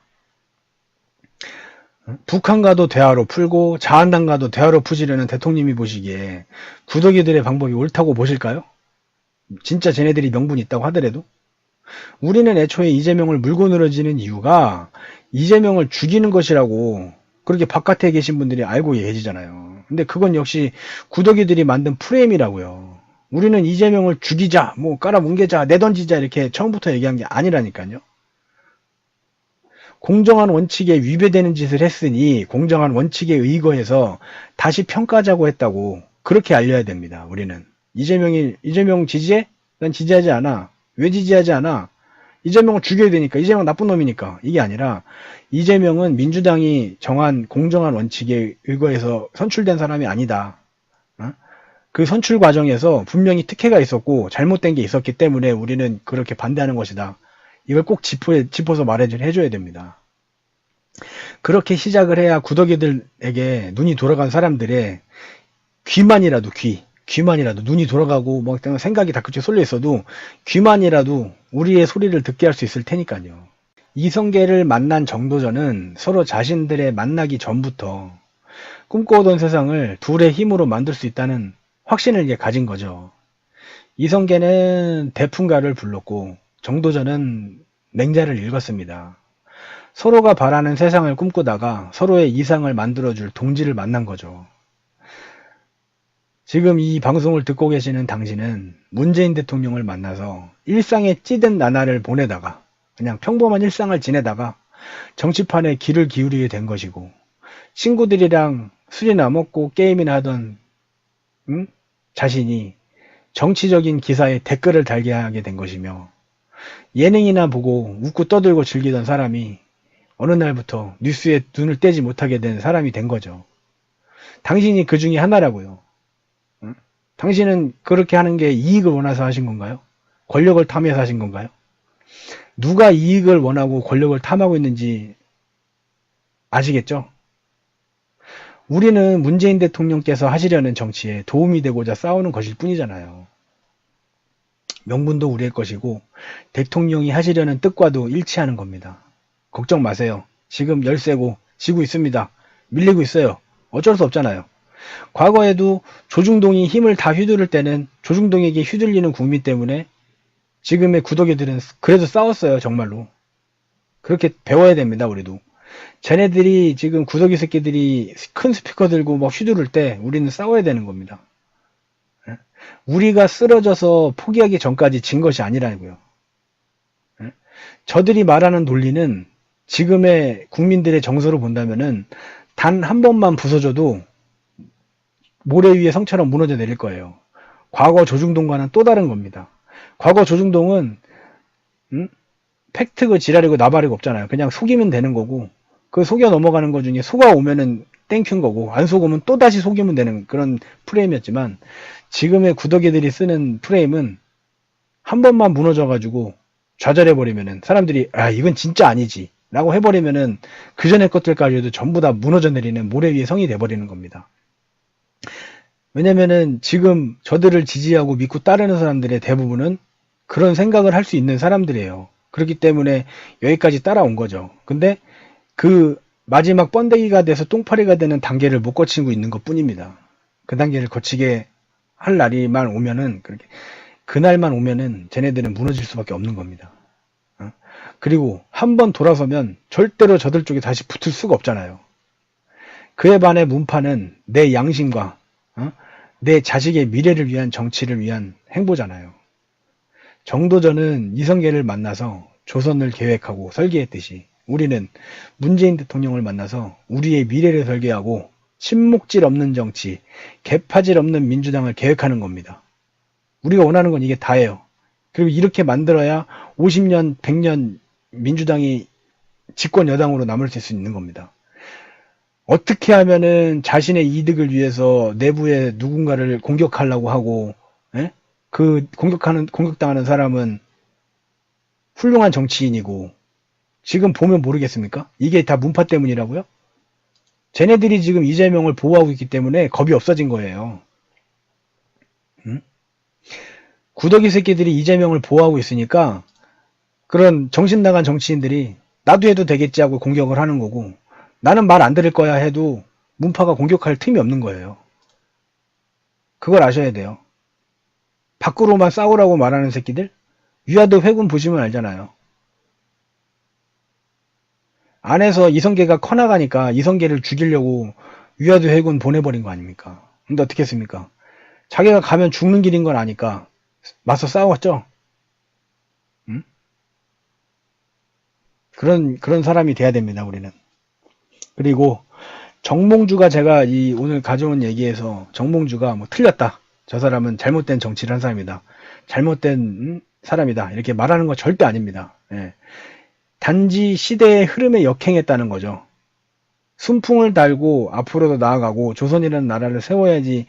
북한과도 대화로 풀고 자한당과도 대화로 푸시려는 대통령이 보시기에 구더기들의 방법이 옳다고 보실까요? 진짜 쟤네들이 명분이 있다고 하더라도 우리는 애초에 이재명을 물고 늘어지는 이유가 이재명을 죽이는 것이라고 그렇게 바깥에 계신 분들이 알고 계시잖아요. 근데 그건 역시 구더기들이 만든 프레임이라고요. 우리는 이재명을 죽이자, 뭐 깔아뭉개자, 내던지자 이렇게 처음부터 얘기한 게 아니라니까요. 공정한 원칙에 위배되는 짓을 했으니 공정한 원칙에 의거해서 다시 평가하자고 했다고 그렇게 알려야 됩니다. 우리는 이재명 지지해? 난 지지하지 않아. 왜 지지하지 않아? 이재명을 죽여야 되니까. 이재명 나쁜 놈이니까. 이게 아니라 이재명은 민주당이 정한 공정한 원칙에 의거해서 선출된 사람이 아니다. 그 선출 과정에서 분명히 특혜가 있었고 잘못된 게 있었기 때문에 우리는 그렇게 반대하는 것이다. 이걸 꼭 짚어서 말해줘야 됩니다. 그렇게 시작을 해야 구더기들에게 눈이 돌아간 사람들의 귀만이라도 눈이 돌아가고 뭐 생각이 다 그쪽에 쏠려 있어도 귀만이라도 우리의 소리를 듣게 할 수 있을 테니까요. 이성계를 만난 정도전은 서로 자신들의 만나기 전부터 꿈꿔오던 세상을 둘의 힘으로 만들 수 있다는 확신을 이제 가진 거죠. 이성계는 대풍가를 불렀고 정도전은 맹자를 읽었습니다. 서로가 바라는 세상을 꿈꾸다가 서로의 이상을 만들어줄 동지를 만난 거죠. 지금 이 방송을 듣고 계시는 당신은 문재인 대통령을 만나서 일상에 찌든 나날을 보내다가 그냥 평범한 일상을 지내다가 정치판에 귀를 기울이게 된 것이고 친구들이랑 술이나 먹고 게임이나 하던 자신이 정치적인 기사에 댓글을 달게 하게 된 것이며 예능이나 보고 웃고 떠들고 즐기던 사람이 어느 날부터 뉴스에 눈을 떼지 못하게 된 사람이 된 거죠. 당신이 그 중에 하나라고요. 당신은 그렇게 하는 게 이익을 원해서 하신 건가요? 권력을 탐해서 하신 건가요? 누가 이익을 원하고 권력을 탐하고 있는지 아시겠죠? 우리는 문재인 대통령께서 하시려는 정치에 도움이 되고자 싸우는 것일 뿐이잖아요. 명분도 우리의 것이고 대통령이 하시려는 뜻과도 일치하는 겁니다. 걱정 마세요. 지금 열세고 지고 있습니다. 밀리고 있어요. 어쩔 수 없잖아요. 과거에도 조중동이 힘을 다 휘두를 때는 조중동에게 휘둘리는 국민 때문에 지금의 구더기들은 그래도 싸웠어요. 정말로. 그렇게 배워야 됩니다. 우리도. 쟤네들이 지금 구더기 새끼들이 큰 스피커 들고 막 휘두를 때 우리는 싸워야 되는 겁니다. 예? 우리가 쓰러져서 포기하기 전까지 진 것이 아니라고요. 예? 저들이 말하는 논리는 지금의 국민들의 정서로 본다면은 단 한 번만 부서져도 모래 위에 성처럼 무너져 내릴 거예요. 과거 조중동과는 또 다른 겁니다. 과거 조중동은 팩트고 지랄이고 나발이고 없잖아요. 그냥 속이면 되는 거고 그 속여 넘어가는 것 중에 속아 오면은 땡큐인 거고 안 속으면 또 다시 속이면 되는 그런 프레임이었지만 지금의 구더기들이 쓰는 프레임은 한 번만 무너져가지고 좌절해버리면은 사람들이 아 이건 진짜 아니지 라고 해버리면은 그 전에 것들까지도 전부 다 무너져 내리는 모래 위에 성이 돼버리는 겁니다. 왜냐면은 지금 저들을 지지하고 믿고 따르는 사람들의 대부분은 그런 생각을 할 수 있는 사람들이에요. 그렇기 때문에 여기까지 따라온 거죠. 근데 그 마지막 번데기가 돼서 똥파리가 되는 단계를 못 거치고 있는 것 뿐입니다. 그 단계를 거치게 할 날이만 오면은 그날만 오면은 쟤네들은 무너질 수밖에 없는 겁니다. 그리고 한번 돌아서면 절대로 저들 쪽에 다시 붙을 수가 없잖아요. 그에 반해 문파는 내 양심과 내 자식의 미래를 위한 정치를 위한 행보잖아요. 정도전은 이성계를 만나서 조선을 계획하고 설계했듯이 우리는 문재인 대통령을 만나서 우리의 미래를 설계하고 친목질 없는 정치, 개파질 없는 민주당을 계획하는 겁니다. 우리가 원하는 건 이게 다예요. 그리고 이렇게 만들어야 50년, 100년 민주당이 집권 여당으로 남을 수 있는 겁니다. 어떻게 하면은 자신의 이득을 위해서 내부에 누군가를 공격하려고 하고, 예? 그 공격당하는 사람은 훌륭한 정치인이고, 지금 보면 모르겠습니까? 이게 다 문파 때문이라고요? 쟤네들이 지금 이재명을 보호하고 있기 때문에 겁이 없어진 거예요. 응? 구더기 새끼들이 이재명을 보호하고 있으니까 그런 정신 나간 정치인들이 나도 해도 되겠지 하고 공격을 하는 거고 나는 말 안 들을 거야 해도 문파가 공격할 틈이 없는 거예요. 그걸 아셔야 돼요. 밖으로만 싸우라고 말하는 새끼들 위화도 회군 보시면 알잖아요. 안에서 이성계가 커나가니까 이성계를 죽이려고 위화도 회군 보내버린 거 아닙니까? 근데 어떻게 했습니까? 자기가 가면 죽는 길인 걸 아니까 맞서 싸웠죠? 응? 그런 사람이 돼야 됩니다, 우리는. 그리고 정몽주가 제가 오늘 가져온 얘기에서 정몽주가 뭐 틀렸다. 저 사람은 잘못된 정치를 한 사람이다. 잘못된 사람이다. 이렇게 말하는 거 절대 아닙니다. 예. 단지 시대의 흐름에 역행했다는 거죠. 순풍을 달고 앞으로도 나아가고 조선이라는 나라를 세워야지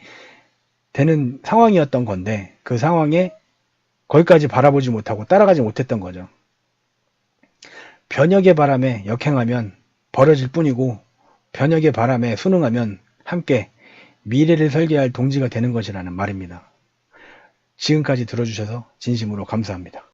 되는 상황이었던 건데 그 상황에 거기까지 바라보지 못하고 따라가지 못했던 거죠. 변혁의 바람에 역행하면 버려질 뿐이고 변혁의 바람에 순응하면 함께 미래를 설계할 동지가 되는 것이라는 말입니다. 지금까지 들어주셔서 진심으로 감사합니다.